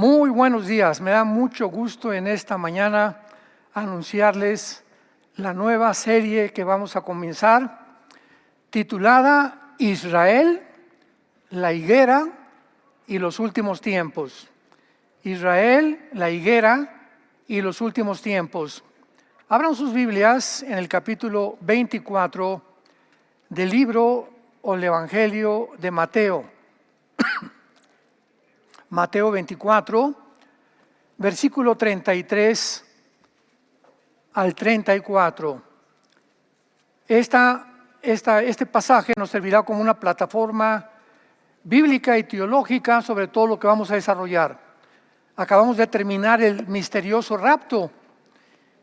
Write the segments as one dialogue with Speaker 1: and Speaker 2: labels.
Speaker 1: Muy buenos días, me da mucho gusto en esta mañana anunciarles la nueva serie que vamos a comenzar, titulada Israel, la higuera y los últimos tiempos. Israel, la higuera y los últimos tiempos. Abran sus Biblias en el capítulo 24 del libro o el Evangelio de Mateo. Mateo 24, versículo 33 al 34. Este pasaje nos servirá como una plataforma bíblica y teológica sobre todo lo que vamos a desarrollar. Acabamos de terminar el misterioso rapto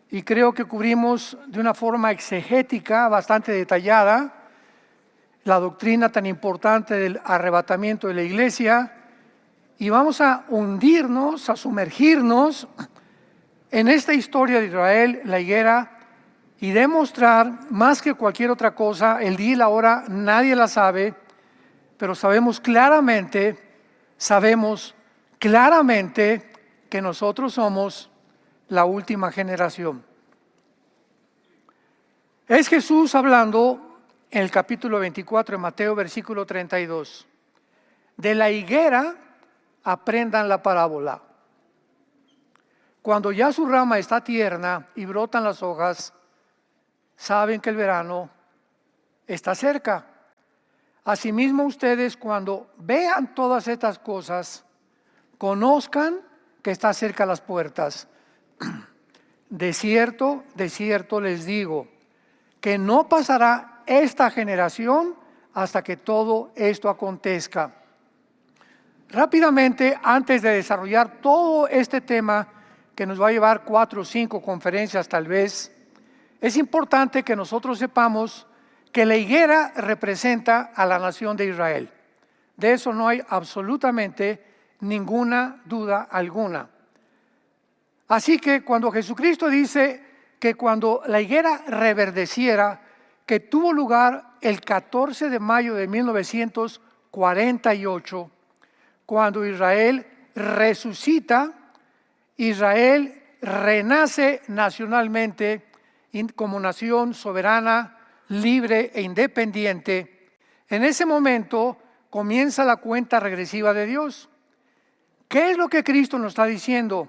Speaker 1: y creo que cubrimos de una forma exegética bastante detallada la doctrina tan importante del arrebatamiento de la iglesia. Y vamos a hundirnos, a sumergirnos en esta historia de Israel, la higuera, y demostrar más que cualquier otra cosa, el día y la hora nadie la sabe, pero sabemos claramente que nosotros somos la última generación. Es Jesús hablando en el capítulo 24 de Mateo, versículo 32. De la higuera aprendan la parábola. Cuando ya su rama está tierna y brotan las hojas, saben que el verano está cerca. Asimismo ustedes, cuando vean todas estas cosas, conozcan que está cerca las puertas. De cierto les digo, que no pasará esta generación hasta que todo esto acontezca. Rápidamente, antes de desarrollar todo este tema, que nos va a llevar 4 o 5 conferencias tal vez, es importante que nosotros sepamos que la higuera representa a la nación de Israel. De eso no hay absolutamente ninguna duda alguna. Así que cuando Jesucristo dice que cuando la higuera reverdeciera, que tuvo lugar el 14 de mayo de 1948, cuando Israel resucita, Israel renace nacionalmente como nación soberana, libre e independiente. En ese momento comienza la cuenta regresiva de Dios. ¿Qué es lo que Cristo nos está diciendo?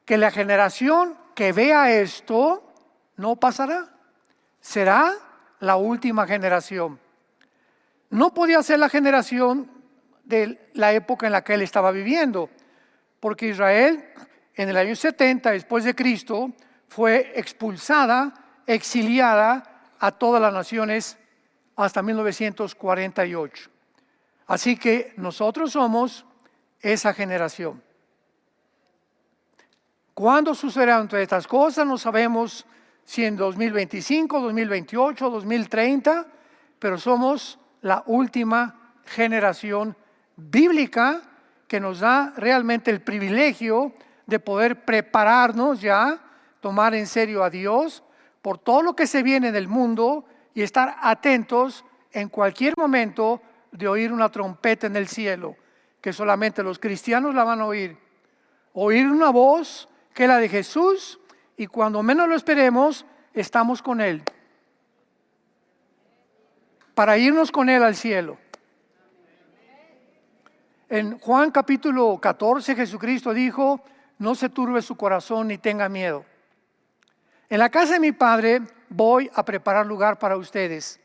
Speaker 1: Que la generación que vea esto no pasará. Será la última generación. No podía ser la generación de la época en la que él estaba viviendo, porque Israel en el año 70 después de Cristo fue expulsada, exiliada a todas las naciones hasta 1948. Así que nosotros somos esa generación. ¿Cuándo sucederán todas estas cosas? No sabemos si en 2025, 2028, 2030, pero somos la última generación bíblica que nos da realmente el privilegio de poder prepararnos ya, tomar en serio a Dios por todo lo que se viene en el mundo y estar atentos en cualquier momento de oír una trompeta en el cielo, que solamente los cristianos la van a oír. Oír una voz que es la de Jesús y cuando menos lo esperemos, estamos con Él. Para irnos con Él al cielo. En Juan capítulo 14, Jesucristo dijo, no se turbe su corazón ni tenga miedo. En la casa de mi Padre voy a preparar lugar para ustedes.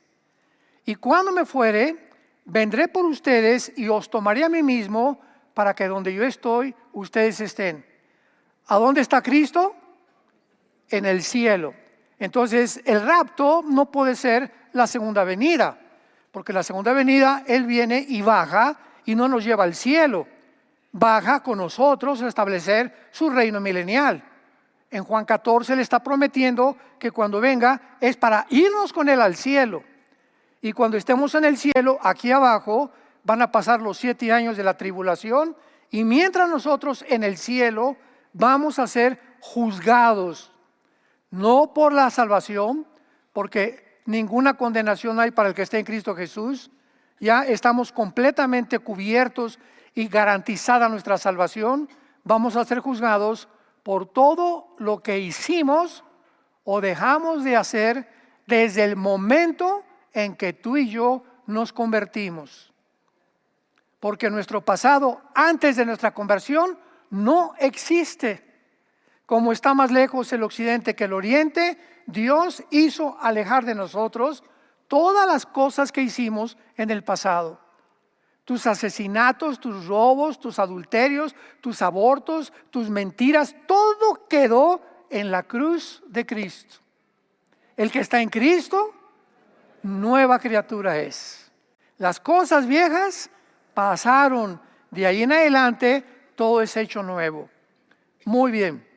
Speaker 1: Y cuando me fuere, vendré por ustedes y os tomaré a mí mismo para que donde yo estoy, ustedes estén. ¿A dónde está Cristo? En el cielo. Entonces, el rapto no puede ser la segunda venida, porque la segunda venida, Él viene y baja y no nos lleva al cielo. Baja con nosotros a establecer su reino milenial. En Juan 14 le está prometiendo que cuando venga es para irnos con Él al cielo. Y cuando estemos en el cielo, aquí abajo, van a pasar los 7 años de la tribulación. Y mientras nosotros en el cielo vamos a ser juzgados. No por la salvación, porque ninguna condenación hay para el que esté en Cristo Jesús. Ya estamos completamente cubiertos y garantizada nuestra salvación. vamos a ser juzgados por todo lo que hicimos o dejamos de hacer desde el momento en que tú y yo nos convertimos. Porque nuestro pasado antes de nuestra conversión no existe. Como está más lejos el occidente que el oriente, Dios hizo alejar de nosotros todas las cosas que hicimos en el pasado. Tus asesinatos, tus robos, tus adulterios, tus abortos, tus mentiras, todo quedó en la cruz de Cristo. El que está en Cristo, nueva criatura es. Las cosas viejas pasaron, de ahí en adelante todo es hecho nuevo. Muy bien.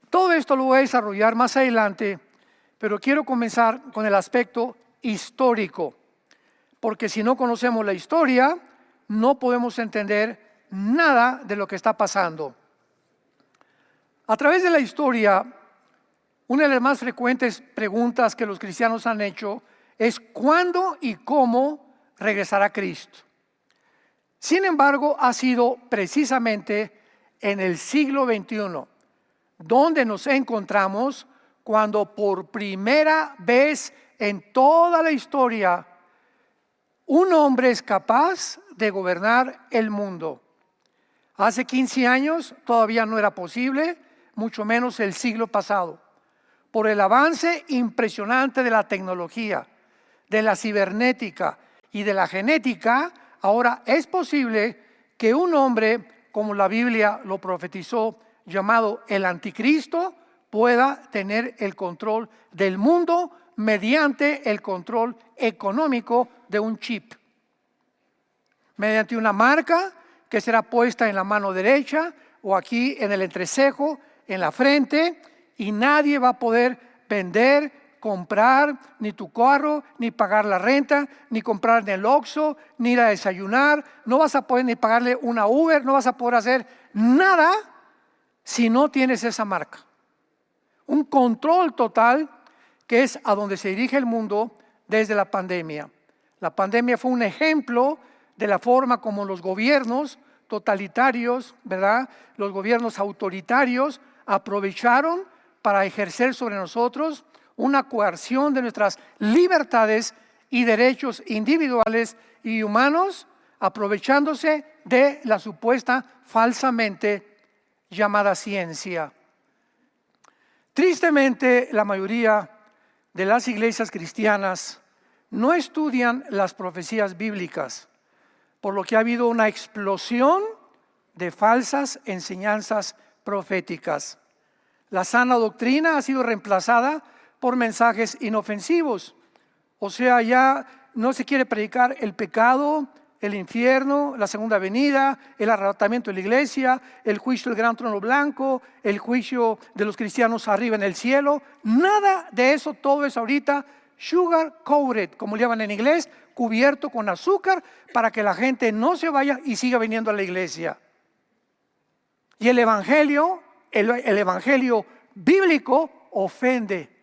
Speaker 1: Todo esto lo voy a desarrollar más adelante, pero quiero comenzar con el aspecto histórico, porque si no conocemos la historia, no podemos entender nada de lo que está pasando. A través de la historia, una de las más frecuentes preguntas que los cristianos han hecho es ¿cuándo y cómo regresará Cristo? Sin embargo, ha sido precisamente en el siglo XXI donde nos encontramos cuando por primera vez en toda la historia un hombre es capaz de gobernar el mundo. Hace 15 años todavía no era posible, mucho menos el siglo pasado. Por el avance impresionante de la tecnología, de la cibernética y de la genética, ahora es posible que un hombre, como la Biblia lo profetizó, llamado el anticristo, pueda tener el control del mundo mediante el control económico de un chip. Mediante una marca que será puesta en la mano derecha o aquí en el entrecejo, en la frente, y nadie va a poder vender, comprar ni tu carro, ni pagar la renta, ni comprar en el Oxxo, ni ir a desayunar. No vas a poder ni pagarle una Uber, no vas a poder hacer nada si no tienes esa marca. Un control total que es a donde se dirige el mundo desde la pandemia. La pandemia fue un ejemplo de la forma como los gobiernos totalitarios, ¿verdad? Los gobiernos autoritarios aprovecharon para ejercer sobre nosotros una coerción de nuestras libertades y derechos individuales y humanos, aprovechándose de la supuesta falsamente llamada ciencia. Tristemente, la mayoría de las iglesias cristianas no estudian las profecías bíblicas, por lo que ha habido una explosión de falsas enseñanzas proféticas. La sana doctrina ha sido reemplazada por mensajes inofensivos. O sea, ya no se quiere predicar el pecado, el infierno, la segunda venida, el arrebatamiento de la iglesia, el juicio del gran trono blanco, el juicio de los cristianos arriba en el cielo. Nada de eso, todo es ahorita sugar coated, como le llaman en inglés, cubierto con azúcar para que la gente no se vaya y siga viniendo a la iglesia. Y el evangelio bíblico ofende.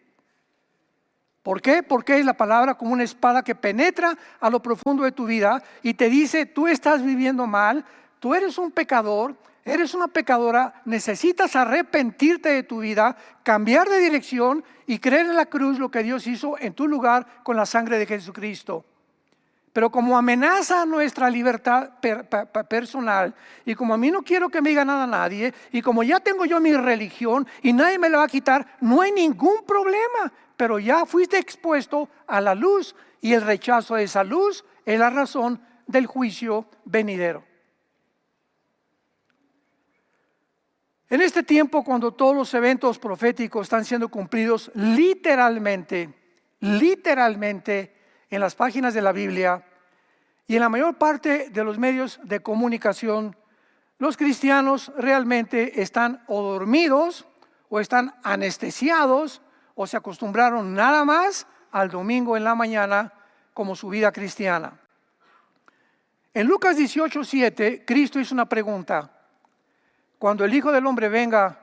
Speaker 1: ¿Por qué? Porque es la palabra como una espada que penetra a lo profundo de tu vida y te dice, tú estás viviendo mal, tú eres un pecador, eres una pecadora, necesitas arrepentirte de tu vida, cambiar de dirección y creer en la cruz lo que Dios hizo en tu lugar con la sangre de Jesucristo. Pero como amenaza a nuestra libertad personal y como a mí no quiero que me diga nada a nadie y como ya tengo yo mi religión y nadie me la va a quitar, no hay ningún problema. Pero ya fuiste expuesto a la luz y el rechazo de esa luz es la razón del juicio venidero. En este tiempo, cuando todos los eventos proféticos están siendo cumplidos literalmente en las páginas de la Biblia y en la mayor parte de los medios de comunicación, los cristianos realmente están o dormidos o están anestesiados o se acostumbraron nada más al domingo en la mañana como su vida cristiana. En Lucas 18:7, Cristo hizo una pregunta. Cuando el Hijo del Hombre venga,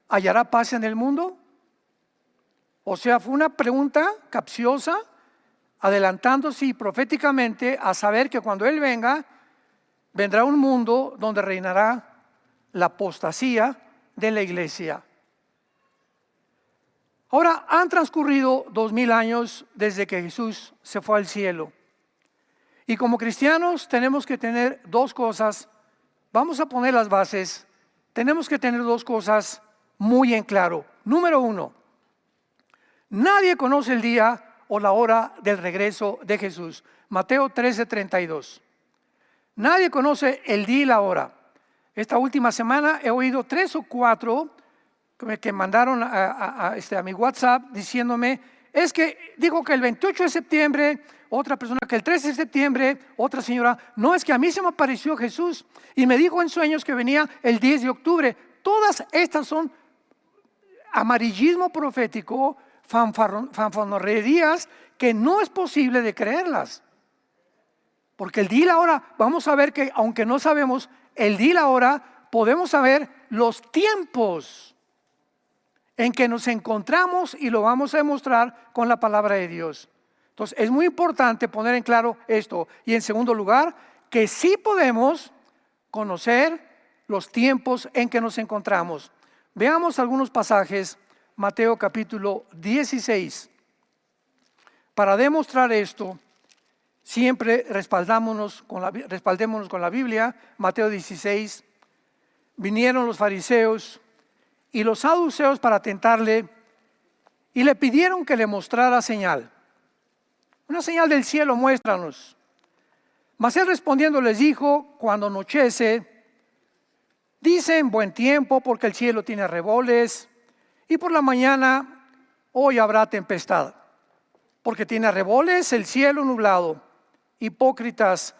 Speaker 1: ¿hallará paz en el mundo? O sea, fue una pregunta capciosa, adelantándose proféticamente a saber que cuando Él venga, vendrá un mundo donde reinará la apostasía de la iglesia. Ahora, han transcurrido 2000 años desde que Jesús se fue al cielo. Y como cristianos tenemos que tener dos cosas. Vamos a poner las bases. Tenemos que tener dos cosas muy en claro. Número uno, nadie conoce el día o la hora del regreso de Jesús. Mateo 13:32. Nadie conoce el día y la hora. Esta última semana he oído 3 o 4 que mandaron a mi WhatsApp diciéndome, es que dijo que el 28 de septiembre, otra persona que el 13 de septiembre, otra señora, no, es que a mí se me apareció Jesús y me dijo en sueños que venía el 10 de octubre. Todas estas son amarillismo profético, fanfarronerías que no es posible de creerlas. Porque el día y la hora, vamos a ver que aunque no sabemos el día y la hora, podemos saber los tiempos en que nos encontramos y lo vamos a demostrar con la palabra de Dios. Entonces es muy importante poner en claro esto. Y en segundo lugar, que sí podemos conocer los tiempos en que nos encontramos. Veamos algunos pasajes, Mateo capítulo 16. Para demostrar esto, siempre respaldémonos con la Biblia. Mateo 16. Vinieron los fariseos y los saduceos para tentarle y le pidieron que le mostrara señal. Una señal del cielo, muéstranos. Mas él respondiendo les dijo, cuando anochece, dice en buen tiempo porque el cielo tiene arreboles y por la mañana hoy habrá tempestad. Porque tiene arreboles el cielo nublado. Hipócritas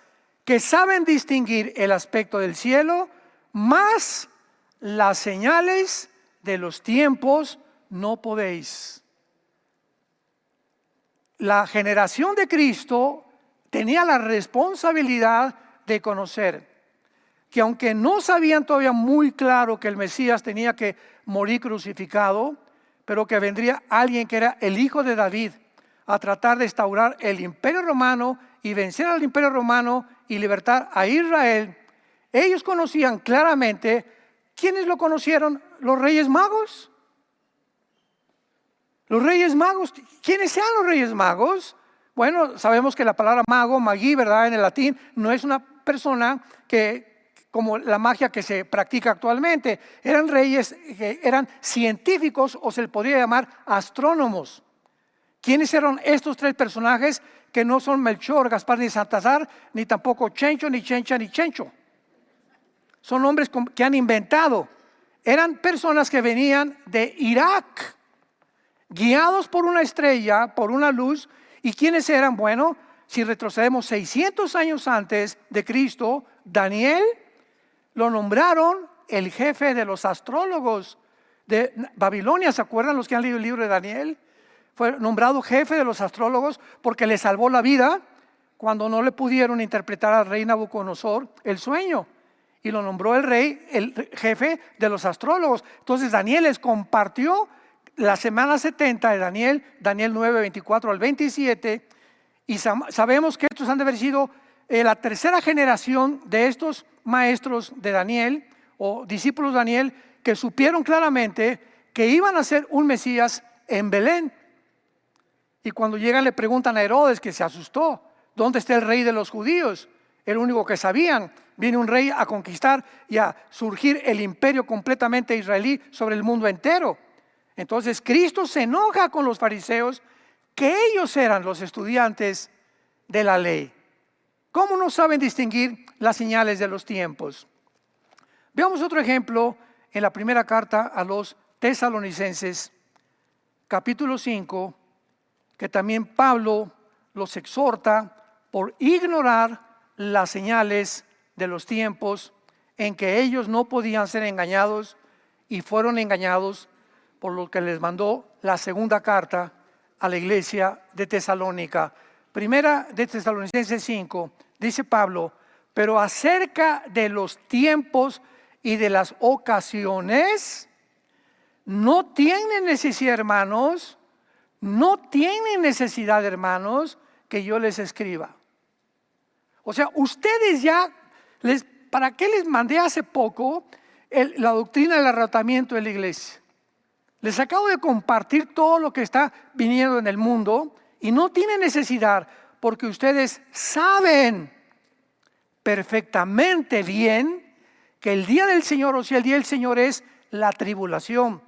Speaker 1: que saben distinguir el aspecto del cielo, mas las señales de los tiempos no podéis. La generación de Cristo tenía la responsabilidad de conocer que aunque no sabían todavía muy claro que el Mesías tenía que morir crucificado, pero que vendría alguien que era el hijo de David a tratar de instaurar el imperio romano y vencer al imperio romano y libertar a Israel, ellos conocían claramente. ¿Quiénes lo conocieron? Los Reyes Magos. Los Reyes Magos. ¿Quiénes sean los Reyes Magos? Bueno, sabemos que la palabra mago, magí, ¿verdad? En el latín no es una persona que, como la magia que se practica actualmente, eran reyes que eran científicos o se les podría llamar astrónomos. ¿Quiénes eran estos tres personajes que no son Melchor, Gaspar ni Baltasar, ni tampoco Chencho, ni Chencha, ni Chencho? Son hombres que han inventado. Eran personas que venían de Irak, guiados por una estrella, por una luz. ¿Y quiénes eran? Bueno, si retrocedemos 600 años antes de Cristo, Daniel lo nombraron el jefe de los astrólogos de Babilonia. ¿Se acuerdan los que han leído el libro de Daniel? Fue nombrado jefe de los astrólogos porque le salvó la vida cuando no le pudieron interpretar al rey Nabucodonosor el sueño. Y lo nombró el rey, el jefe de los astrólogos. Entonces Daniel les compartió la semana 70 de Daniel 9, 24 al 27. Y sabemos que estos han de haber sido la tercera generación de estos maestros de Daniel o discípulos de Daniel que supieron claramente que iban a ser un Mesías en Belén. Y cuando llegan le preguntan a Herodes, que se asustó, ¿dónde está el rey de los judíos? El único que sabían. Viene un rey a conquistar y a surgir el imperio completamente israelí sobre el mundo entero. Entonces Cristo se enoja con los fariseos, que ellos eran los estudiantes de la ley. ¿Cómo no saben distinguir las señales de los tiempos? Veamos otro ejemplo en la primera carta a los Tesalonicenses, capítulo 5, que también Pablo los exhorta por ignorar las señales de los tiempos en que ellos no podían ser engañados y fueron engañados, por lo que les mandó la segunda carta a la iglesia de Tesalónica. Primera de Tesalonicenses 5, dice Pablo, pero acerca de los tiempos y de las ocasiones, no tienen necesidad, hermanos, no tienen necesidad, hermanos, que yo les escriba. O sea, ustedes ya ¿Para qué les mandé hace poco la doctrina del arrebatamiento de la iglesia? Les acabo de compartir todo lo que está viniendo en el mundo y no tiene necesidad, porque ustedes saben perfectamente bien que el día del Señor, o sea, el día del Señor es la tribulación,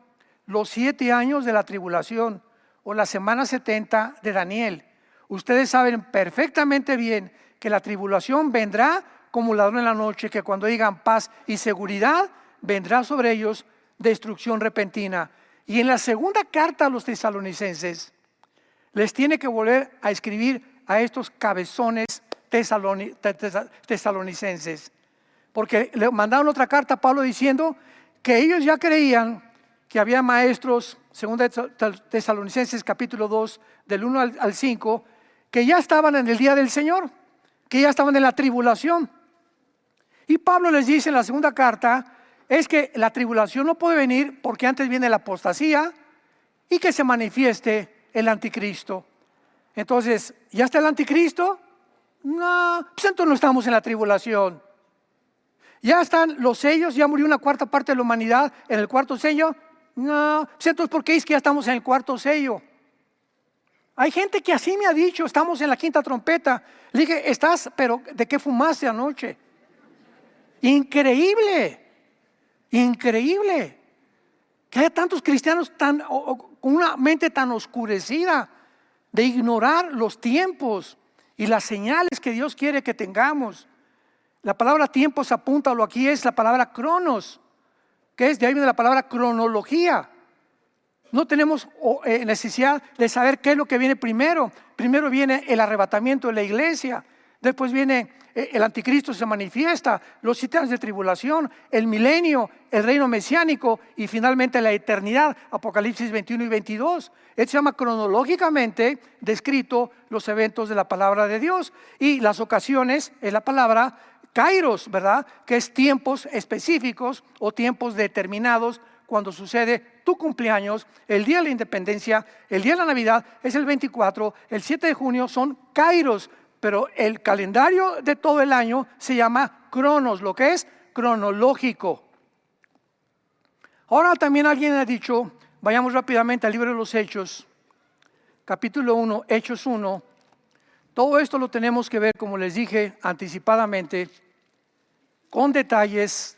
Speaker 1: los 7 años de la tribulación o la semana 70 de Daniel. Ustedes saben perfectamente bien que la tribulación vendrá como ladrón en la noche, que cuando digan paz y seguridad, vendrá sobre ellos destrucción repentina. Y en la segunda carta a los tesalonicenses, les tiene que volver a escribir a estos cabezones tesalonicenses, porque le mandaron otra carta a Pablo diciendo que ellos ya creían que había maestros, según Tesalonicenses capítulo 2, del 1 al 5, que ya estaban en el día del Señor, que ya estaban en la tribulación. Y Pablo les dice en la segunda carta, es que la tribulación no puede venir porque antes viene la apostasía y que se manifieste el anticristo. Entonces, ¿ya está el anticristo? No, pues entonces no estamos en la tribulación. ¿Ya están los sellos? ¿Ya murió una cuarta parte de la humanidad en el cuarto sello? No, pues entonces ¿por qué es que ya estamos en el cuarto sello? Hay gente que así me ha dicho, estamos en la quinta trompeta. Le dije, pero ¿de qué fumaste anoche? Increíble, increíble que haya tantos cristianos con una mente tan oscurecida de ignorar los tiempos y las señales que Dios quiere que tengamos. La palabra tiempos apunta a lo aquí es la palabra cronos, que es de ahí viene la palabra cronología. No tenemos necesidad de saber qué es lo que viene primero. Primero viene el arrebatamiento de la iglesia. Después viene el anticristo, se manifiesta, los 7 años de tribulación, el milenio, el reino mesiánico y finalmente la eternidad, Apocalipsis 21 y 22. Esto se llama cronológicamente descrito los eventos de la palabra de Dios y las ocasiones es la palabra kairos, ¿verdad? Que es tiempos específicos o tiempos determinados cuando sucede tu cumpleaños, el día de la independencia, el día de la Navidad es el 24, el 7 de junio son kairos. Pero el calendario de todo el año se llama cronos, lo que es cronológico. Ahora también alguien ha dicho, vayamos rápidamente al libro de los Hechos, capítulo 1, Hechos 1. Todo esto lo tenemos que ver, como les dije anticipadamente, con detalles.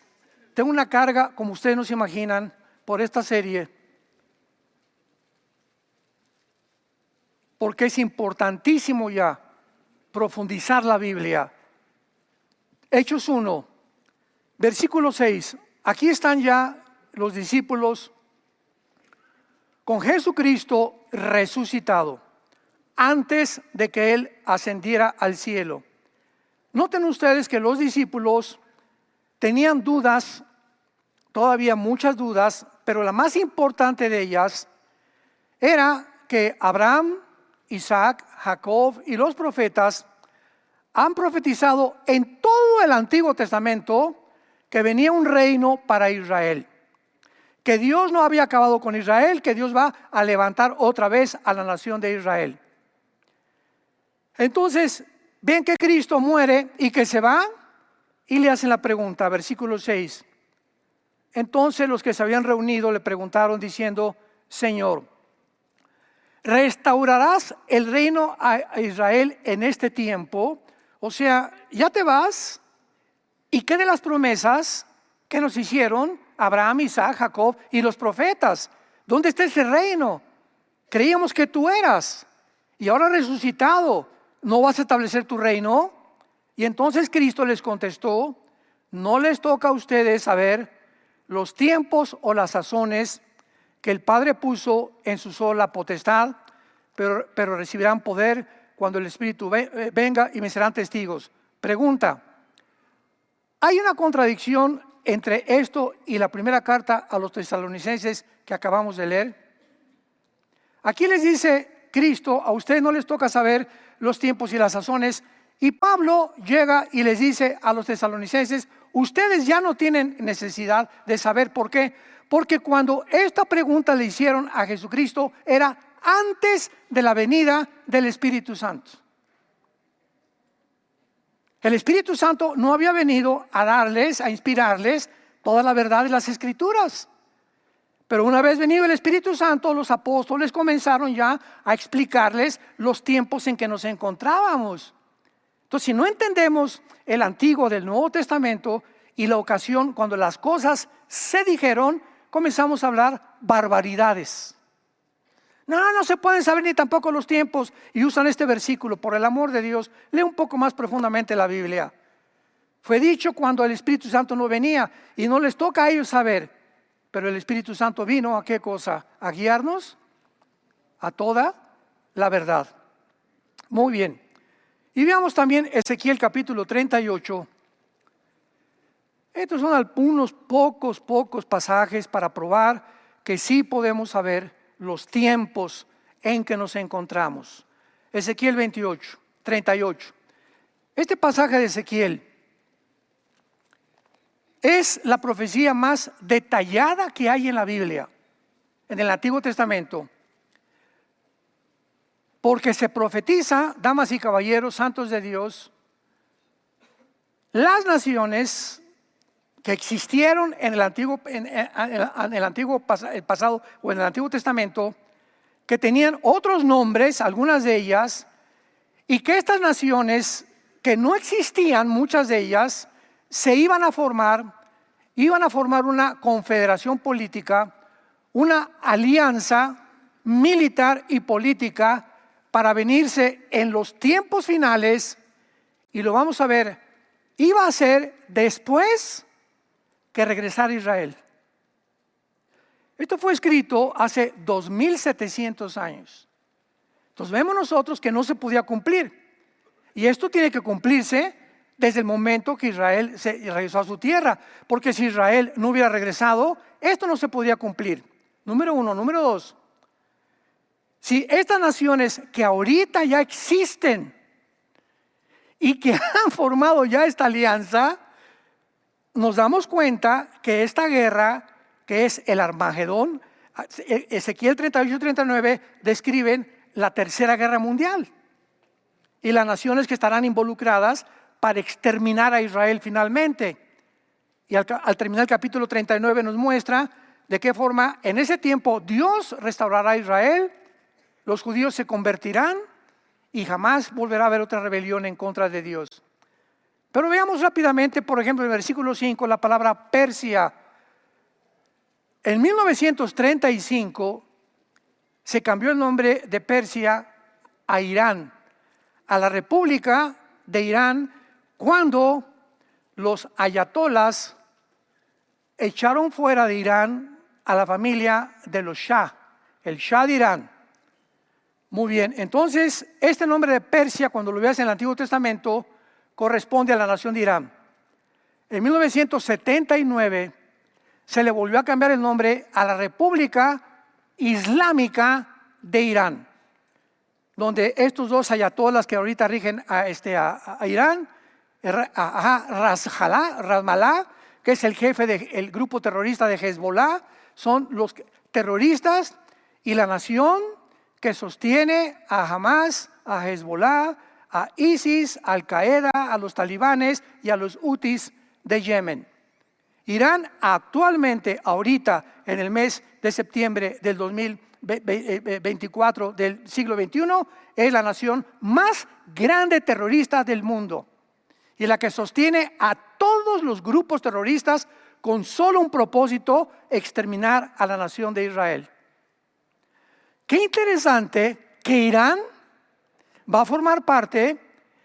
Speaker 1: Tengo una carga, como ustedes no se imaginan, por esta serie, porque es importantísimo ya profundizar la Biblia. Hechos 1, versículo 6. Aquí están ya los discípulos con Jesucristo resucitado antes de que Él ascendiera al cielo. Noten ustedes que los discípulos tenían dudas, todavía muchas dudas, pero la más importante de ellas era que Abraham, Isaac, Jacob y los profetas han profetizado en todo el Antiguo Testamento que venía un reino para Israel, que Dios no había acabado con Israel, que Dios va a levantar otra vez a la nación de Israel. Entonces ven que Cristo muere y que se va y le hacen la pregunta, versículo 6. Entonces los que se habían reunido le preguntaron diciendo, Señor, ¿restaurarás el reino a Israel en este tiempo? O sea, ya te vas. ¿Y qué de las promesas que nos hicieron Abraham, Isaac, Jacob y los profetas? ¿Dónde está ese reino? Creíamos que tú eras y ahora resucitado, ¿no vas a establecer tu reino? Y entonces Cristo les contestó, no les toca a ustedes saber los tiempos o las sazones que el Padre puso en su sola potestad, pero recibirán poder cuando el Espíritu venga y me serán testigos. Pregunta, ¿hay una contradicción entre esto y la primera carta a los tesalonicenses que acabamos de leer? Aquí les dice Cristo, a ustedes no les toca saber los tiempos y las sazones, y Pablo llega y les dice a los tesalonicenses, ustedes ya no tienen necesidad de saber por qué, porque cuando esta pregunta le hicieron a Jesucristo era antes de la venida del Espíritu Santo. El Espíritu Santo no había venido a darles, a inspirarles toda la verdad de las Escrituras. Pero una vez venido el Espíritu Santo, los apóstoles comenzaron ya a explicarles los tiempos en que nos encontrábamos. Entonces, si no entendemos el Antiguo del Nuevo Testamento y la ocasión cuando las cosas se dijeron, comenzamos a hablar barbaridades. No se pueden saber ni tampoco los tiempos. Y usan este versículo, por el amor de Dios, lee un poco más profundamente la Biblia. Fue dicho cuando el Espíritu Santo no venía y no les toca a ellos saber. Pero el Espíritu Santo vino ¿a qué cosa? A guiarnos a toda la verdad. Muy bien. Y veamos también Ezequiel capítulo 38. Estos son algunos pocos pasajes para probar que sí podemos saber los tiempos en que nos encontramos. Ezequiel 38. Este pasaje de Ezequiel es la profecía más detallada que hay en la Biblia, en el Antiguo Testamento. Porque se profetiza, damas y caballeros, santos de Dios, las naciones que existieron en el antiguo pasado o en el Antiguo Testamento, que tenían otros nombres, algunas de ellas, y que estas naciones que no existían, muchas de ellas, se iban a formar una confederación política, una alianza militar y política para venirse en los tiempos finales, y lo vamos a ver, iba a ser después que regresara Israel. Esto fue escrito hace 2700 años. Entonces vemos nosotros que no se podía cumplir. Y esto tiene que cumplirse desde el momento que Israel se regresó a su tierra. Porque si Israel no hubiera regresado, esto no se podía cumplir. Número uno. Número dos. Si estas naciones que ahorita ya existen y que han formado ya esta alianza, nos damos cuenta que esta guerra, que es el Armagedón, Ezequiel 38 y 39 describen la tercera guerra mundial y las naciones que estarán involucradas para exterminar a Israel finalmente. Y al terminar el capítulo 39 nos muestra de qué forma en ese tiempo Dios restaurará a Israel, los judíos se convertirán y jamás volverá a haber otra rebelión en contra de Dios. Pero veamos rápidamente, por ejemplo, en el versículo 5, la palabra Persia. En 1935 se cambió el nombre de Persia a Irán, a la República de Irán, cuando los ayatolas echaron fuera de Irán a la familia de los Shah, el Shah de Irán. Muy bien, entonces este nombre de Persia, cuando lo veas en el Antiguo Testamento, corresponde a la nación de Irán. En 1979 se le volvió a cambiar el nombre a la República Islámica de Irán, donde estos dos ayatolas que ahorita rigen a Irán, Ramallah, que es el jefe del grupo terrorista de Hezbollah, son los terroristas y la nación que sostiene a Hamas, a Hezbollah, a ISIS, a Al-Qaeda, a los talibanes y a los hutis de Yemen. Irán actualmente, ahorita, en el mes de septiembre del 2024 del siglo XXI, es la nación más grande terrorista del mundo y la que sostiene a todos los grupos terroristas con solo un propósito: exterminar a la nación de Israel. Qué interesante que Irán va a formar parte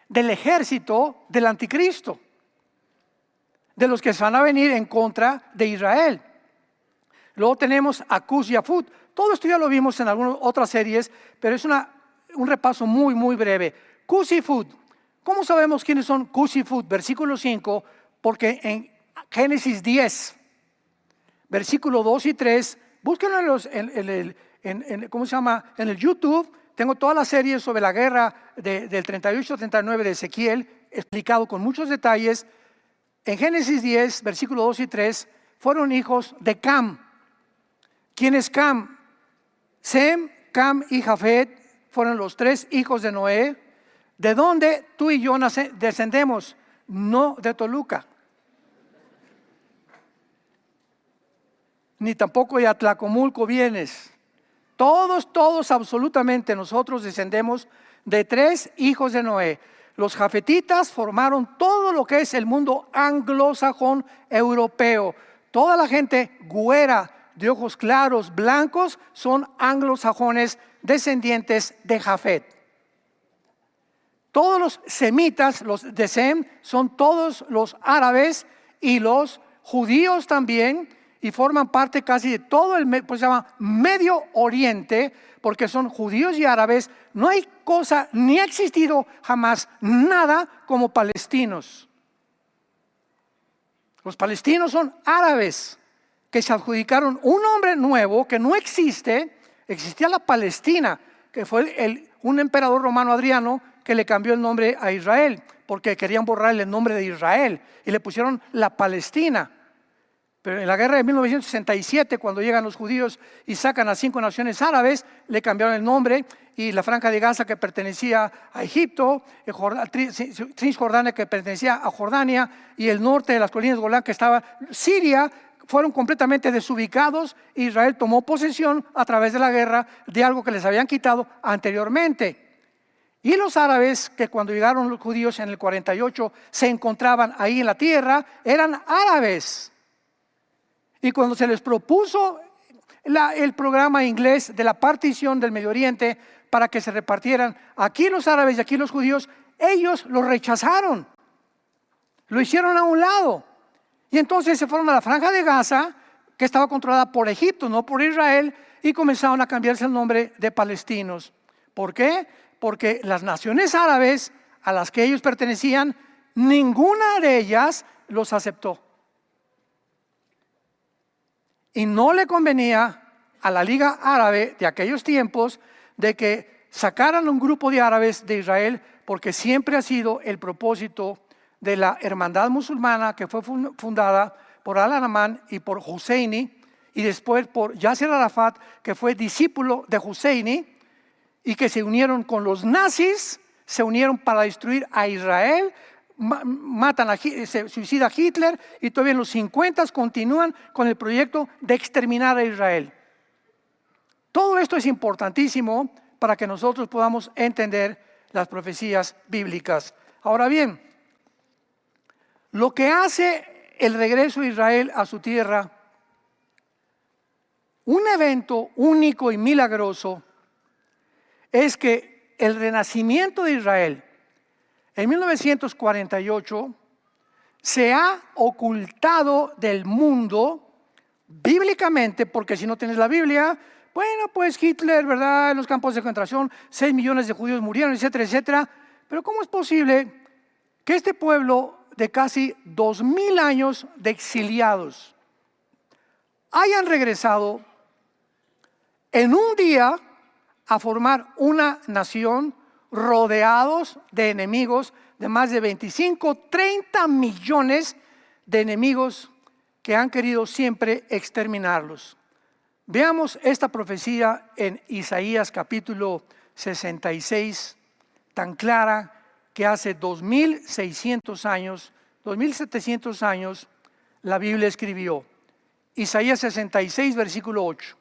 Speaker 1: del ejército del anticristo, de los que se van a venir en contra de Israel. Luego tenemos a Cush y a Phut. Todo esto ya lo vimos en algunas otras series, pero es un repaso muy breve. Cush y Phut. ¿Cómo sabemos quiénes son Cush y Phut? Versículo 5, porque en Génesis 10, versículo 2 y 3, búsquenlo en el YouTube. Tengo toda la serie sobre la guerra del 38-39 de Ezequiel, explicado con muchos detalles. En Génesis 10, versículo 2 y 3, fueron hijos de Cam. ¿Quién es Cam? Sem, Cam y Jafet fueron los tres hijos de Noé, de donde tú y yo descendemos. no de Toluca, ni tampoco de Atlacomulco vienes. Todos absolutamente nosotros descendemos de 3 hijos de Noé. Los jafetitas formaron todo lo que es el mundo anglosajón europeo. Toda la gente güera, de ojos claros, blancos, son anglosajones descendientes de Jafet. Todos los semitas, los de Sem, son todos los árabes y los judíos también, y forman parte casi de todo el, pues se llama Medio Oriente, porque son judíos y árabes. No hay cosa, ni ha existido jamás nada como palestinos. Los palestinos son árabes que se adjudicaron un nombre nuevo que no existe. Existía la Palestina, que fue un emperador romano, Adriano, que le cambió el nombre a Israel, porque querían borrarle el nombre de Israel y le pusieron la Palestina. Pero en la guerra de 1967, cuando llegan los judíos y sacan a 5 naciones árabes, le cambiaron el nombre, y la Franja de Gaza, que pertenecía a Egipto, Cisjordania, que pertenecía a Jordania, y el norte de las colinas de Golán, que estaba Siria, fueron completamente desubicados. Israel tomó posesión a través de la guerra de algo que les habían quitado anteriormente. Y los árabes, que cuando llegaron los judíos en el 48 se encontraban ahí en la tierra, eran árabes. Y cuando se les propuso el programa inglés de la partición del Medio Oriente para que se repartieran aquí los árabes y aquí los judíos, ellos lo rechazaron, lo hicieron a un lado. Y entonces se fueron a la Franja de Gaza, que estaba controlada por Egipto, no por Israel, y comenzaron a cambiarse el nombre de palestinos. ¿Por qué? Porque las naciones árabes a las que ellos pertenecían, ninguna de ellas los aceptó. Y no le convenía a la Liga Árabe de aquellos tiempos de que sacaran un grupo de árabes de Israel, porque siempre ha sido el propósito de la hermandad musulmana, que fue fundada por Al-Anamán y por Husseini, y después por Yasser Arafat, que fue discípulo de Husseini, y que se unieron con los nazis, se unieron para destruir a Israel. Se suicida Hitler, y todavía en los 50 continúan con el proyecto de exterminar a Israel. Todo esto es importantísimo para que nosotros podamos entender las profecías bíblicas. Ahora bien, lo que hace el regreso de Israel a su tierra, un evento único y milagroso, es que el renacimiento de Israel en 1948 se ha ocultado del mundo bíblicamente, porque si no tienes la Biblia, bueno, pues Hitler, ¿verdad? En los campos de concentración, 6 millones de judíos murieron, etcétera, etcétera. Pero ¿cómo es posible que este pueblo de casi 2000 años de exiliados hayan regresado en un día a formar una nación, rodeados de enemigos, de más de 25, 30 millones de enemigos que han querido siempre exterminarlos? Veamos esta profecía en Isaías capítulo 66, tan clara, que hace 2600 años, 2700 años, la Biblia escribió. Isaías 66, versículo 8.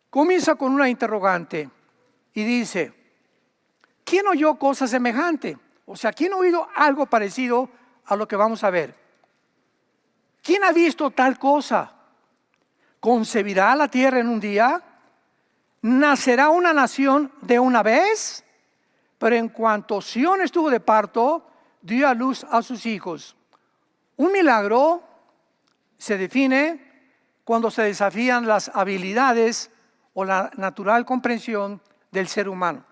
Speaker 1: Comienza con una interrogante y dice: ¿quién oyó cosa semejante? O sea, ¿quién ha oído algo parecido a lo que vamos a ver? ¿Quién ha visto tal cosa? ¿Concebirá la tierra en un día? ¿Nacerá una nación de una vez? Pero en cuanto Sión estuvo de parto, dio a luz a sus hijos. Un milagro se define cuando se desafían las habilidades o la natural comprensión del ser humano.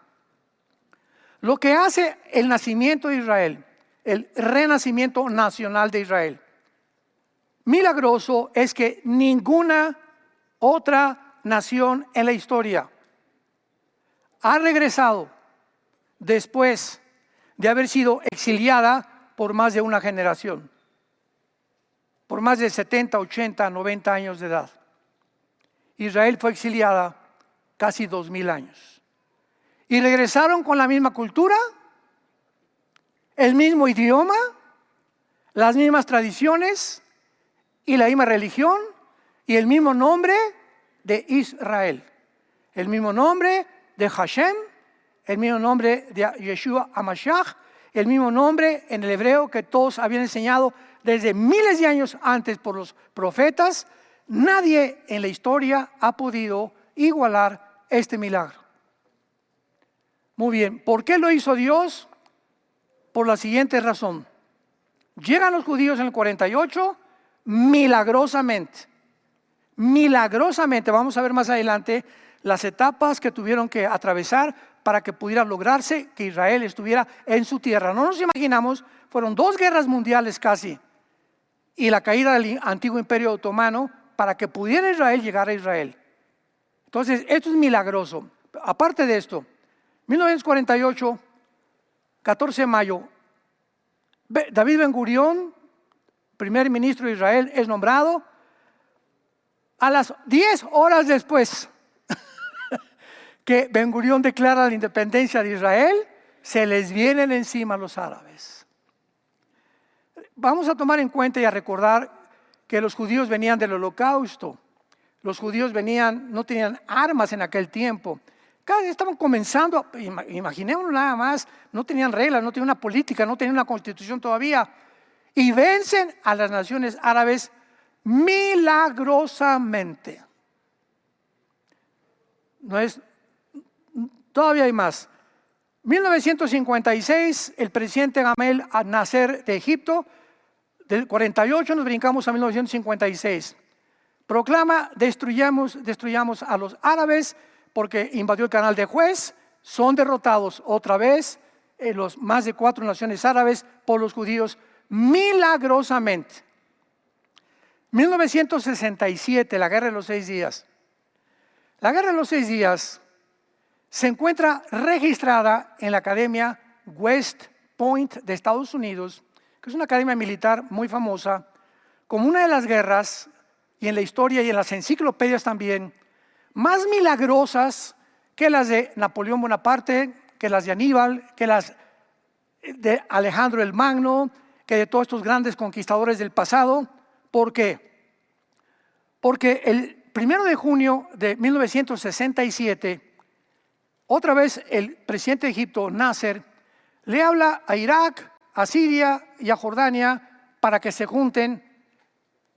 Speaker 1: Lo que hace el nacimiento de Israel, el renacimiento nacional de Israel, milagroso, es que ninguna otra nación en la historia ha regresado después de haber sido exiliada por más de una generación, por más de 70, 80, 90 años de edad. Israel fue exiliada casi 2000 años. ¿Y regresaron con la misma cultura? el mismo idioma, las mismas tradiciones y la misma religión y el mismo nombre de Israel, el mismo nombre de Hashem, el mismo nombre de Yeshua HaMashiach, el mismo nombre en el hebreo que todos habían enseñado desde miles de años antes por los profetas. Nadie en la historia ha podido igualar este milagro. Muy bien, ¿por qué lo hizo Dios? Por la siguiente razón. Llegan los judíos en el 48 milagrosamente. Milagrosamente, vamos a ver más adelante las etapas que tuvieron que atravesar para que pudiera lograrse que Israel estuviera en su tierra. No nos imaginamos, fueron 2 guerras mundiales casi y la caída del antiguo imperio otomano para que pudiera Israel llegar a Israel. Entonces, esto es milagroso. Aparte de esto, 1948, 14 de mayo, David Ben Gurión, primer ministro de Israel, es nombrado. A las 10 horas después que Ben Gurión declara la independencia de Israel, se les vienen encima los árabes. Vamos a tomar en cuenta y a recordar que los judíos venían del holocausto. Los judíos no tenían armas en aquel tiempo. Cada día estaban comenzando, imaginémonos nada más, no tenían reglas, no tenían una política, no tenían una constitución todavía. Y vencen a las naciones árabes milagrosamente. Todavía hay más. 1956, el presidente Gamal Nasser de Egipto, del 48 nos brincamos a 1956. Proclama, destruyamos a los árabes porque invadió el canal de Suez. Son derrotados otra vez los más de 4 naciones árabes por los judíos milagrosamente. 1967, la Guerra de los 6 días. La Guerra de los 6 días se encuentra registrada en la Academia West Point de Estados Unidos, que es una academia militar muy famosa, como una de las guerras, y en la historia y en las enciclopedias también, más milagrosas que las de Napoleón Bonaparte, que las de Aníbal, que las de Alejandro el Magno, que de todos estos grandes conquistadores del pasado. ¿Por qué? Porque el 1 de junio de 1967, otra vez el presidente de Egipto, Nasser, le habla a Irak, a Siria y a Jordania para que se junten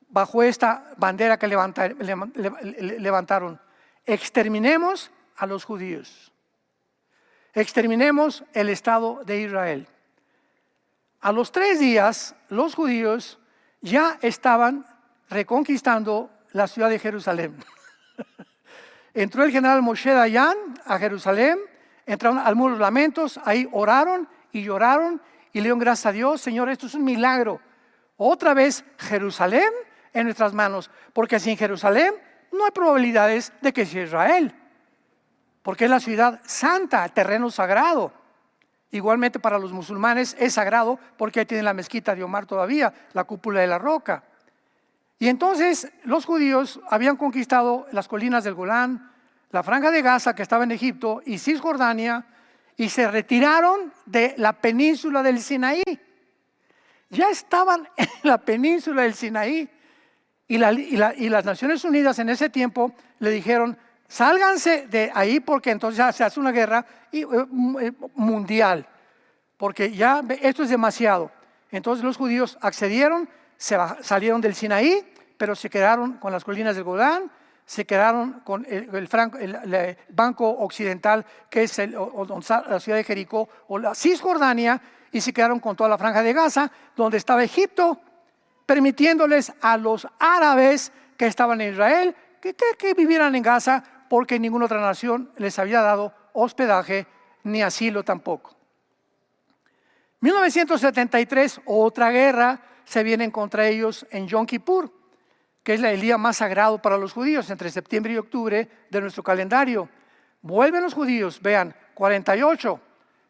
Speaker 1: bajo esta bandera que levantaron. Exterminemos a los judíos. Exterminemos el Estado de Israel. A los 3 días, los judíos ya estaban reconquistando la ciudad de Jerusalén. Entró el general Moshe Dayan a Jerusalén, entraron al Muro de los Lamentos, ahí oraron y lloraron y le dieron gracias a Dios. Señor, esto es un milagro. Otra vez Jerusalén en nuestras manos, porque sin Jerusalén no hay probabilidades de que sea Israel, porque es la ciudad santa, el terreno sagrado. Igualmente para los musulmanes es sagrado porque ahí tienen la mezquita de Omar todavía, la cúpula de la roca. Y entonces los judíos habían conquistado las colinas del Golán, la franja de Gaza que estaba en Egipto y Cisjordania, y se retiraron de la península del Sinaí. Ya estaban en la península del Sinaí y las Naciones Unidas en ese tiempo le dijeron: sálganse de ahí porque entonces ya se hace una guerra mundial, porque ya esto es demasiado. Entonces los judíos accedieron, salieron del Sinaí, pero se quedaron con las colinas del Golán, se quedaron con el banco occidental, que es la ciudad de Jericó o la Cisjordania, y se quedaron con toda la franja de Gaza, donde estaba Egipto, permitiéndoles a los árabes que estaban en Israel que vivieran en Gaza, porque ninguna otra nación les había dado hospedaje ni asilo tampoco. 1973, otra guerra se viene contra ellos en Yom Kippur, que es el día más sagrado para los judíos, entre septiembre y octubre de nuestro calendario. Vuelven los judíos, vean, 48,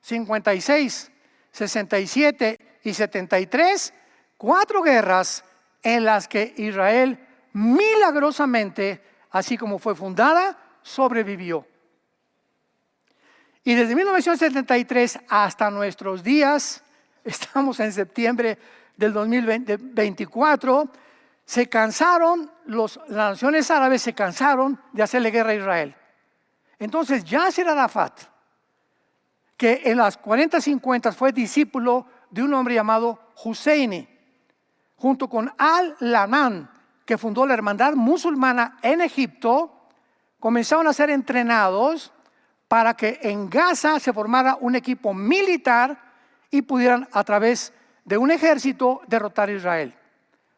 Speaker 1: 56, 67 y 73, 4 guerras en las que Israel milagrosamente, así como fue fundada, sobrevivió. Y desde 1973 hasta nuestros días, estamos en septiembre del 2024, se cansaron, las naciones árabes se cansaron de hacerle guerra a Israel. Entonces Yasser Arafat, que en las 40-50 fue discípulo de un hombre llamado Husseini, junto con Al-Laman, que fundó la hermandad musulmana en Egipto, comenzaron a ser entrenados para que en Gaza se formara un equipo militar y pudieran a través de un ejército derrotar a Israel.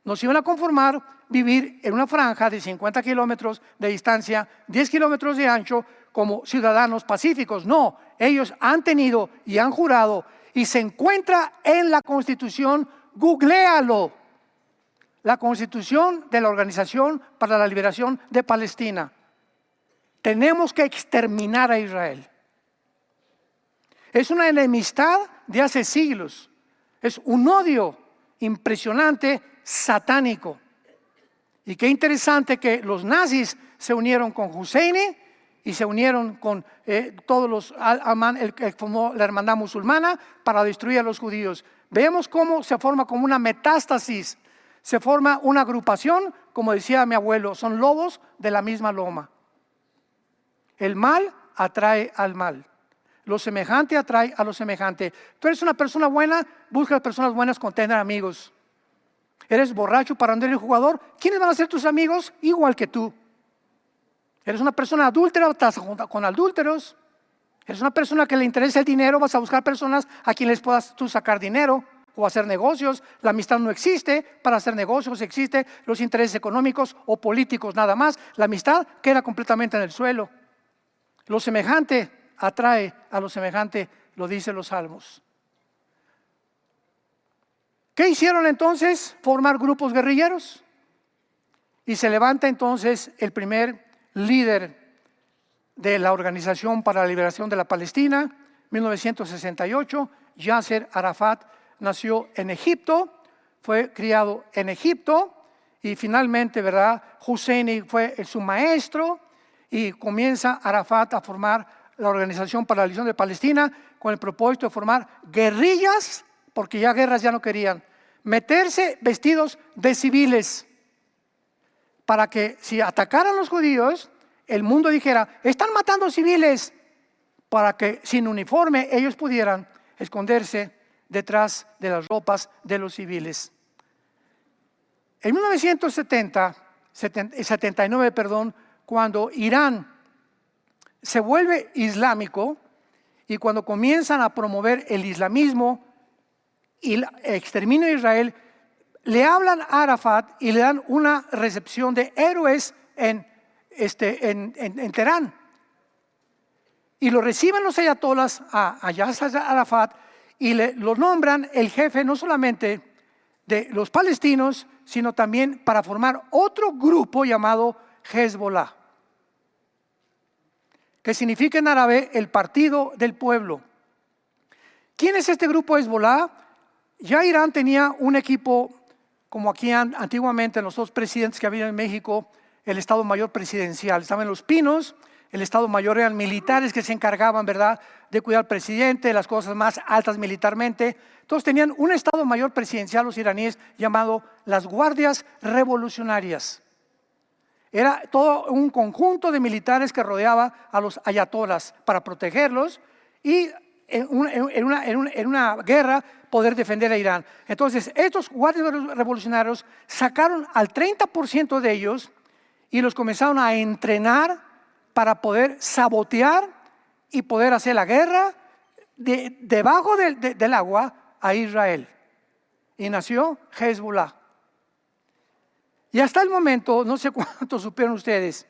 Speaker 1: Nos iban a conformar vivir en una franja de 50 kilómetros de distancia, 10 kilómetros de ancho, como ciudadanos pacíficos. No, ellos han tenido y han jurado, y se encuentra en la Constitución, googléalo, la Constitución de la Organización para la Liberación de Palestina. Tenemos que exterminar a Israel. Es una enemistad de hace siglos. Es un odio impresionante, satánico. Y qué interesante que los nazis se unieron con Husseini y se unieron con todos los el que formó la hermandad musulmana para destruir a los judíos. Vemos cómo se forma como una metástasis. Se forma una agrupación, como decía mi abuelo, son lobos de la misma loma. El mal atrae al mal. Lo semejante atrae a lo semejante. Tú eres una persona buena, buscas personas buenas con tener amigos. Eres borracho, parrandero y jugador, ¿quiénes van a ser tus amigos? Igual que tú. Eres una persona adúltera, estás con adúlteros. Eres una persona que le interesa el dinero, vas a buscar personas a quien les puedas tú sacar dinero o hacer negocios. La amistad no existe para hacer negocios, existe los intereses económicos o políticos nada más. La amistad queda completamente en el suelo. Lo semejante atrae a lo semejante, lo dicen los salmos. ¿Qué hicieron entonces? Formar grupos guerrilleros. Y se levanta entonces el primer líder de la Organización para la Liberación de la Palestina, 1968, Yasser Arafat. Nació en Egipto, fue criado en Egipto y finalmente, ¿verdad? Husseini fue su maestro y comienza Arafat a formar la Organización para la Liberación de Palestina con el propósito de formar guerrillas, porque ya guerras ya no querían, meterse vestidos de civiles para que si atacaran los judíos, el mundo dijera, están matando civiles, para que sin uniforme ellos pudieran esconderse detrás de las ropas de los civiles. En 1979, cuando Irán se vuelve islámico y cuando comienzan a promover el islamismo y el exterminio de Israel, le hablan a Arafat y le dan una recepción de héroes en Teherán. Y lo reciben los ayatolás a Yasser Arafat y lo nombran el jefe no solamente de los palestinos, sino también para formar otro grupo llamado Hezbollah, que significa en árabe el partido del pueblo. ¿Quién es este grupo Hezbollah? Ya Irán tenía un equipo, como aquí antiguamente los dos presidentes que había en México, el Estado Mayor Presidencial. Estaban los Pinos, el Estado Mayor eran militares que se encargaban, ¿verdad?, de cuidar al presidente, las cosas más altas militarmente. Entonces tenían un Estado Mayor Presidencial los iraníes llamado las Guardias Revolucionarias. Era todo un conjunto de militares que rodeaba a los ayatolás para protegerlos y en una guerra poder defender a Irán. Entonces estos guardias revolucionarios sacaron al 30% de ellos y los comenzaron a entrenar para poder sabotear y poder hacer la guerra debajo del agua a Israel. Y nació Hezbollah. Y hasta el momento, no sé cuánto supieron ustedes,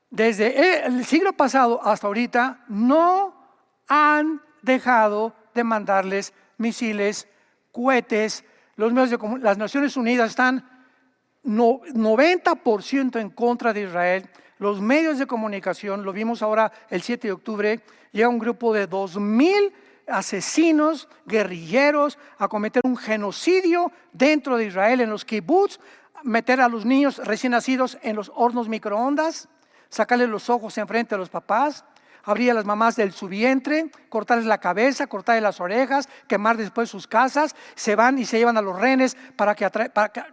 Speaker 1: desde el siglo pasado hasta ahorita, no han dejado de mandarles misiles, cohetes. Las Naciones Unidas están 90% en contra de Israel. Los medios de comunicación, lo vimos ahora el 7 de octubre, llega un grupo de 2,000 asesinos, guerrilleros, a cometer un genocidio dentro de Israel, en los kibbutz, meter a los niños recién nacidos en los hornos microondas, sacarles los ojos enfrente a los papás, abrir a las mamás de su vientre, cortarles la cabeza, cortarles las orejas, quemar después sus casas. Se van y se llevan a los rehenes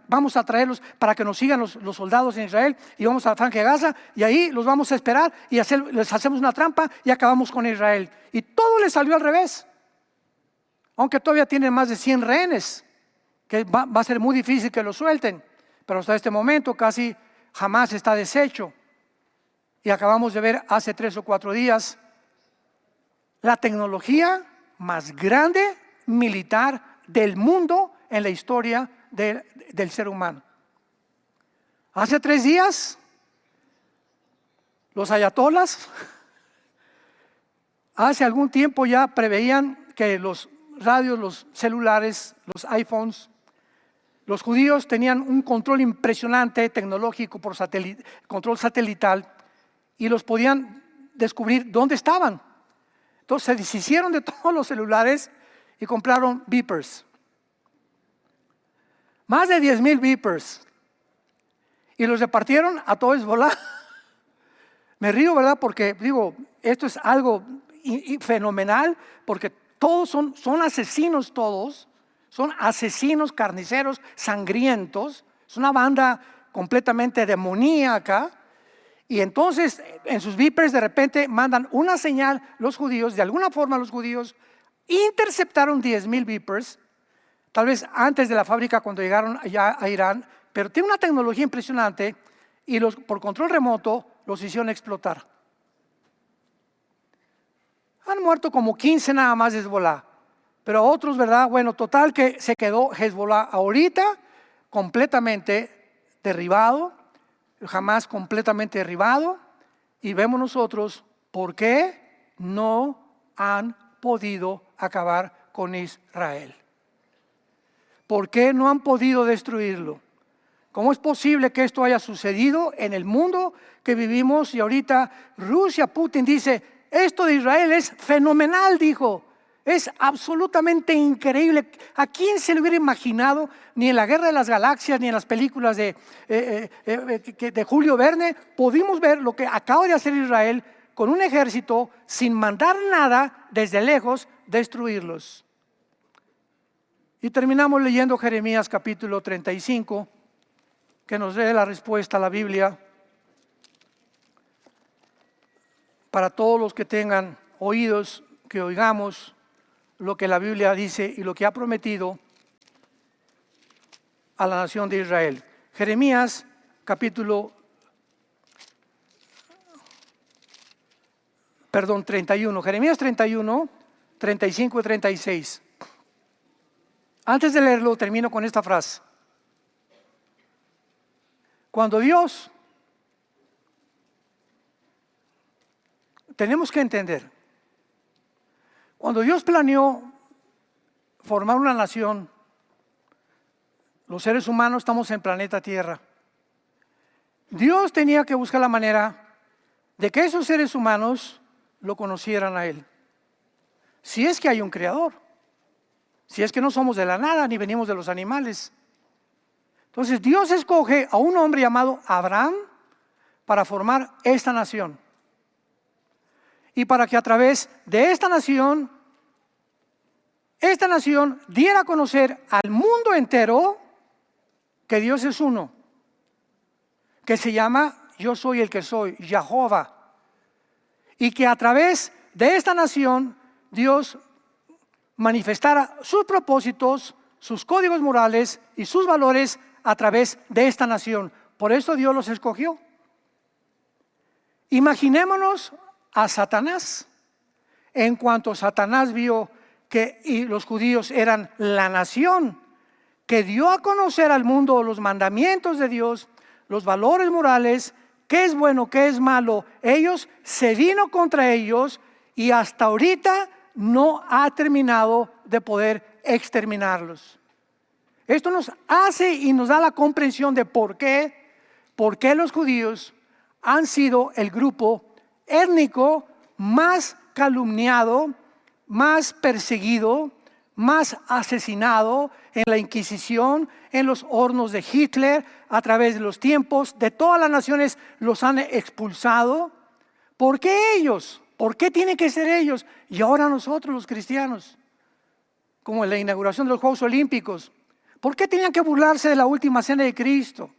Speaker 1: vamos a traerlos para que nos sigan los soldados en Israel, y vamos a la franja de Gaza, y ahí los vamos a esperar y les hacemos una trampa y acabamos con Israel. Y todo les salió al revés, aunque todavía tienen más de 100 rehenes, que va a ser muy difícil que los suelten, pero hasta este momento casi jamás está deshecho. Y acabamos de ver hace 3 o 4 días la tecnología más grande militar del mundo en la historia del ser humano. Hace 3 días los ayatolas hace algún tiempo ya preveían que los radios, los celulares, los iPhones, los judíos tenían un control impresionante tecnológico por control satelital, y los podían descubrir dónde estaban. Entonces se deshicieron de todos los celulares y compraron beepers. Más de 10,000 beepers. Y los repartieron a todo Hezbolá. Me río, ¿verdad? Porque digo, esto es algo fenomenal, porque todos son asesinos todos. Son asesinos, carniceros, sangrientos. Es una banda completamente demoníaca. Y entonces en sus beepers de repente mandan una señal los judíos. De alguna forma los judíos interceptaron 10,000 beepers, tal vez antes de la fábrica cuando llegaron allá a Irán, pero tiene una tecnología impresionante, y por control remoto los hicieron explotar. Han muerto como 15 nada más de Hezbolá, pero otros, ¿verdad? Bueno, total que se quedó Hezbolá ahorita completamente derribado, jamás completamente derribado, y vemos nosotros por qué no han podido acabar con Israel. ¿Por qué no han podido destruirlo? ¿Cómo es posible que esto haya sucedido en el mundo que vivimos? Y ahorita Rusia, Putin dice, esto de Israel es fenomenal, dijo. Es absolutamente increíble. ¿A quién se le hubiera imaginado? Ni en la Guerra de las Galaxias, ni en las películas de Julio Verne, pudimos ver lo que acaba de hacer Israel con un ejército sin mandar nada, desde lejos destruirlos. Y terminamos leyendo Jeremías capítulo 35, que nos dé la respuesta a la Biblia para todos los que tengan oídos, que oigamos lo que la Biblia dice y lo que ha prometido a la nación de Israel. Jeremías capítulo 31, Jeremías 31, 35 y 36. Antes de leerlo, termino con esta frase. Cuando Dios, tenemos que entender, cuando Dios planeó formar una nación, los seres humanos estamos en planeta Tierra. Dios tenía que buscar la manera de que esos seres humanos lo conocieran a Él. Si es que hay un creador, si es que no somos de la nada ni venimos de los animales. Entonces Dios escoge a un hombre llamado Abraham para formar esta nación. Y para que a través de esta nación diera a conocer al mundo entero que Dios es uno, que se llama Yo soy el que soy, Jehová. Y que a través de esta nación Dios manifestara sus propósitos, sus códigos morales y sus valores a través de esta nación. Por eso Dios los escogió. Imaginémonos a Satanás. En cuanto Satanás vio que los judíos eran la nación que dio a conocer al mundo los mandamientos de Dios, los valores morales, qué es bueno, qué es malo, ellos se vino contra ellos, y hasta ahorita no ha terminado de poder exterminarlos. Esto nos hace y nos da la comprensión de por qué los judíos han sido el grupo étnico más calumniado, más perseguido, más asesinado en la Inquisición, en los hornos de Hitler, a través de los tiempos, de todas las naciones los han expulsado. ¿Por qué ellos? ¿Por qué tienen que ser ellos? Y ahora nosotros los cristianos, como en la inauguración de los Juegos Olímpicos. ¿Por qué tenían que burlarse de la última cena de Cristo?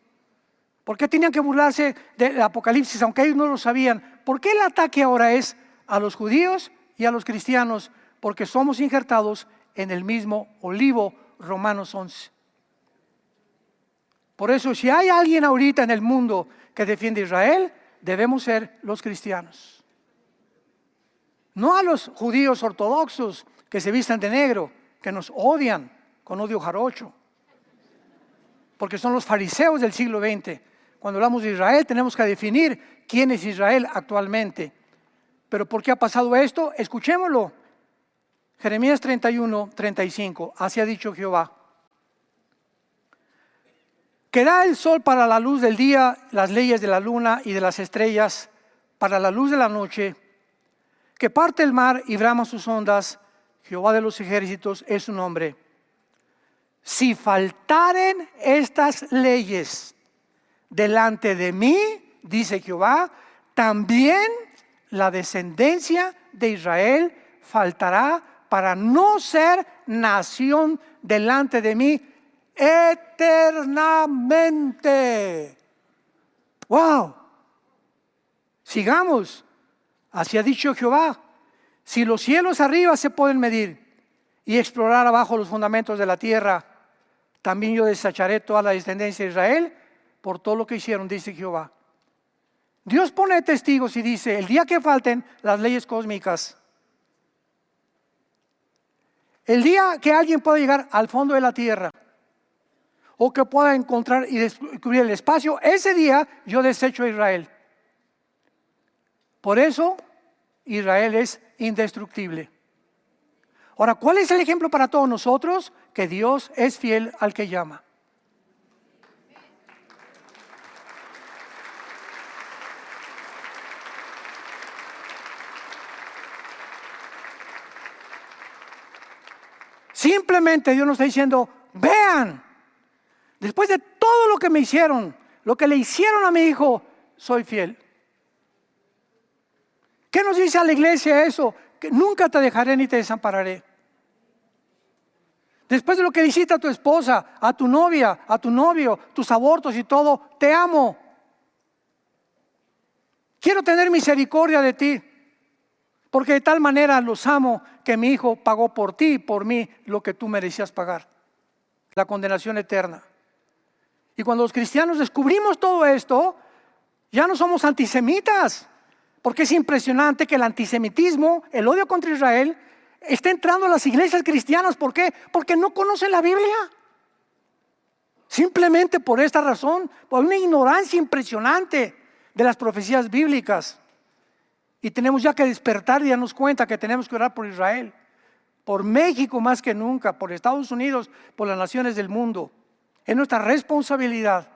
Speaker 1: ¿Por qué tenían que burlarse del Apocalipsis, aunque ellos no lo sabían? ¿Por qué el ataque ahora es a los judíos y a los cristianos? Porque somos injertados en el mismo olivo, Romanos 11. Por eso, si hay alguien ahorita en el mundo que defiende a Israel, debemos ser los cristianos. No a los judíos ortodoxos que se visten de negro, que nos odian con odio jarocho, porque son los fariseos del siglo XX. Cuando hablamos de Israel tenemos que definir quién es Israel actualmente. Pero ¿por qué ha pasado esto? Escuchémoslo. Jeremías 31, 35. Así ha dicho Jehová. Que da el sol para la luz del día, las leyes de la luna y de las estrellas para la luz de la noche, que parte el mar y brama sus ondas, Jehová de los ejércitos es su nombre. Si faltaren estas leyes delante de mí, dice Jehová, también la descendencia de Israel faltará para no ser nación delante de mí eternamente. ¡Wow! Sigamos. Así ha dicho Jehová. Si los cielos arriba se pueden medir y explorar abajo los fundamentos de la tierra, también yo desecharé toda la descendencia de Israel por todo lo que hicieron, dice Jehová. Dios pone testigos y dice, el día que falten las leyes cósmicas, el día que alguien pueda llegar al fondo de la tierra, o que pueda encontrar y descubrir el espacio, ese día yo desecho a Israel. Por eso Israel es indestructible. Ahora, ¿cuál es el ejemplo para todos nosotros? Que Dios es fiel al que llama. Simplemente Dios nos está diciendo, vean, después de todo lo que me hicieron, lo que le hicieron a mi hijo, soy fiel. ¿Qué nos dice a la iglesia eso? Que nunca te dejaré ni te desampararé. Después de lo que le hiciste a tu esposa, a tu novia, a tu novio, tus abortos y todo, te amo. Quiero tener misericordia de ti, porque de tal manera los amo que mi hijo pagó por ti y por mí lo que tú merecías pagar, la condenación eterna. Y cuando los cristianos descubrimos todo esto, ya no somos antisemitas, porque es impresionante que el antisemitismo, el odio contra Israel, está entrando a las iglesias cristianas. ¿Por qué? Porque no conocen la Biblia. Simplemente por esta razón, por una ignorancia impresionante de las profecías bíblicas. Y tenemos ya que despertar y darnos cuenta que tenemos que orar por Israel, por México más que nunca, por Estados Unidos, por las naciones del mundo. Es nuestra responsabilidad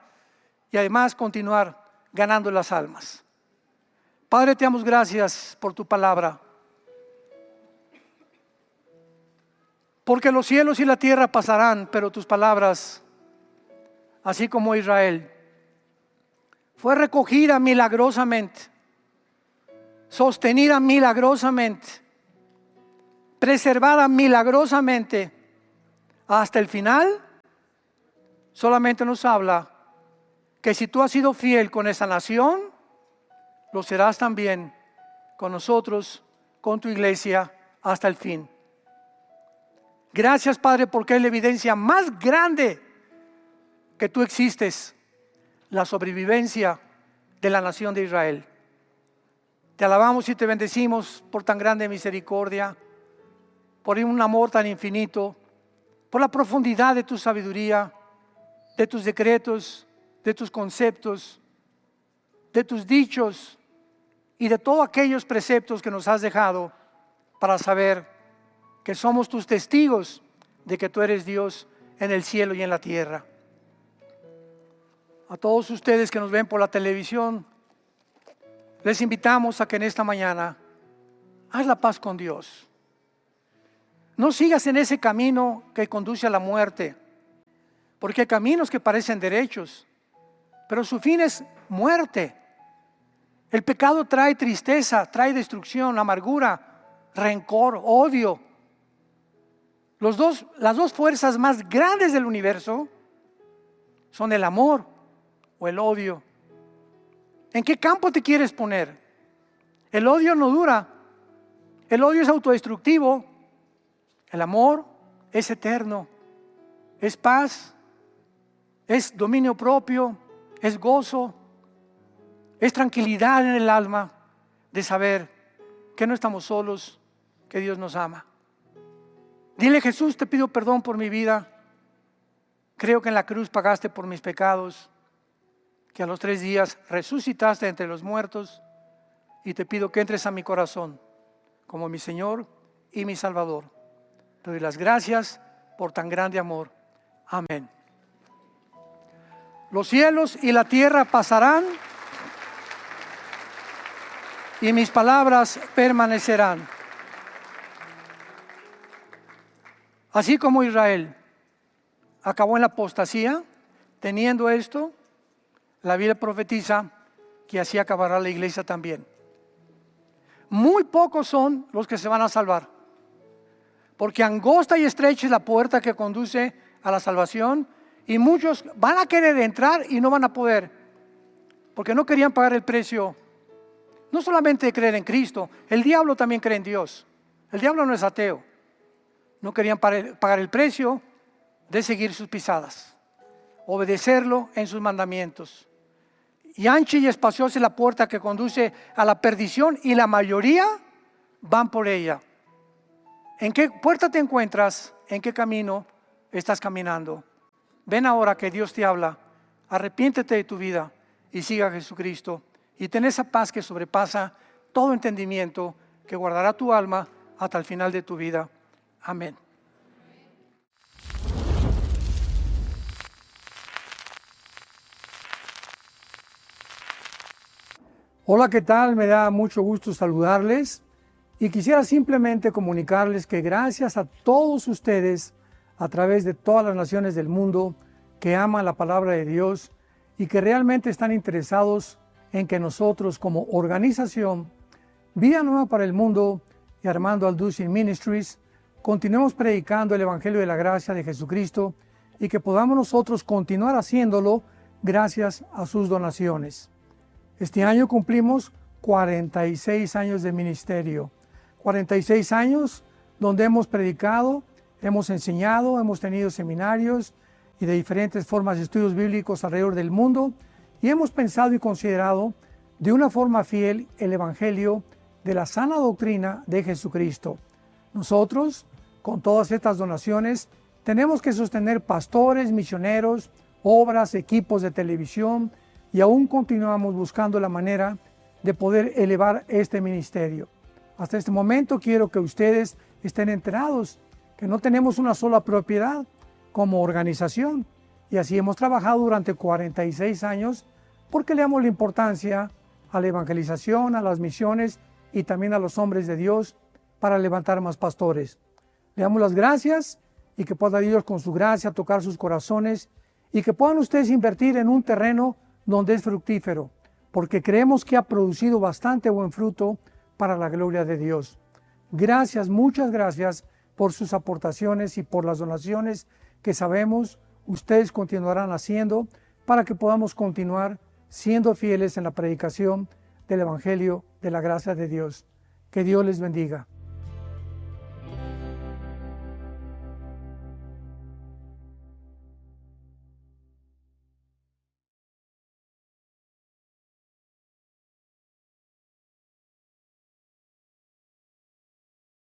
Speaker 1: y además continuar ganando las almas. Padre, te damos gracias por tu palabra. Porque los cielos y la tierra pasarán, pero tus palabras, así como Israel, fue recogida milagrosamente, sostenida milagrosamente, preservada milagrosamente hasta el final. Solamente nos habla que si tú has sido fiel con esa nación, lo serás también con nosotros, con tu iglesia, hasta el fin. Gracias, Padre, porque es la evidencia más grande que tú existes, la sobrevivencia de la nación de Israel. Te alabamos y te bendecimos por tan grande misericordia, por un amor tan infinito, por la profundidad de tu sabiduría, de tus decretos, de tus conceptos, de tus dichos y de todos aquellos preceptos que nos has dejado para saber que somos tus testigos de que tú eres Dios en el cielo y en la tierra. A todos ustedes que nos ven por la televisión, les invitamos a que en esta mañana haz la paz con Dios. No sigas en ese camino que conduce a la muerte, porque hay caminos que parecen derechos, pero su fin es muerte. El pecado trae tristeza, trae destrucción, amargura, rencor, odio. Las dos fuerzas más grandes del universo son el amor o el odio. ¿En qué campo te quieres poner? El odio no dura. El odio es autodestructivo. El amor es eterno. Es paz. Es dominio propio. Es gozo. Es tranquilidad en el alma de saber que no estamos solos, que Dios nos ama. Dile: Jesús, te pido perdón por mi vida. Creo que en la cruz pagaste por mis pecados, que a los 3 días resucitaste entre los muertos, y te pido que entres a mi corazón como mi Señor y mi Salvador. Te doy las gracias por tan grande amor. Amén. Los cielos y la tierra pasarán, y mis palabras permanecerán. Así como Israel acabó en la apostasía, teniendo esto, la Biblia profetiza que así acabará la iglesia también. Muy pocos son los que se van a salvar, porque angosta y estrecha es la puerta que conduce a la salvación, y muchos van a querer entrar y no van a poder, porque no querían pagar el precio. No solamente de creer en Cristo, el diablo también cree en Dios. El diablo no es ateo. No querían pagar el precio de seguir sus pisadas, obedecerlo en sus mandamientos. Y ancha y espaciosa es la puerta que conduce a la perdición, y la mayoría van por ella. ¿En qué puerta te encuentras? ¿En qué camino estás caminando? Ven ahora que Dios te habla. Arrepiéntete de tu vida y siga a Jesucristo, y ten esa paz que sobrepasa todo entendimiento, que guardará tu alma hasta el final de tu vida. Amén. Hola, ¿qué tal? Me da mucho gusto saludarles, y quisiera simplemente comunicarles que gracias a todos ustedes a través de todas las naciones del mundo que aman la palabra de Dios y que realmente están interesados en que nosotros, como organización Vida Nueva para el Mundo y Armando Alducin Ministries, continuemos predicando el Evangelio de la gracia de Jesucristo, y que podamos nosotros continuar haciéndolo gracias a sus donaciones. Este año cumplimos 46 años de ministerio, 46 años donde hemos predicado, hemos enseñado, hemos tenido seminarios y de diferentes formas de estudios bíblicos alrededor del mundo, y hemos pensado y considerado de una forma fiel el Evangelio de la sana doctrina de Jesucristo. Nosotros, con todas estas donaciones, tenemos que sostener pastores, misioneros, obras, equipos de televisión, y aún continuamos buscando la manera de poder elevar este ministerio. Hasta este momento quiero que ustedes estén enterados que no tenemos una sola propiedad como organización, y así hemos trabajado durante 46 años porque le damos la importancia a la evangelización, a las misiones y también a los hombres de Dios para levantar más pastores. Le damos las gracias, y que pueda Dios con su gracia tocar sus corazones, y que puedan ustedes invertir en un terreno donde es fructífero, porque creemos que ha producido bastante buen fruto para la gloria de Dios. Gracias, muchas gracias por sus aportaciones y por las donaciones que sabemos ustedes continuarán haciendo para que podamos continuar siendo fieles en la predicación del Evangelio de la gracia de Dios. Que Dios les bendiga.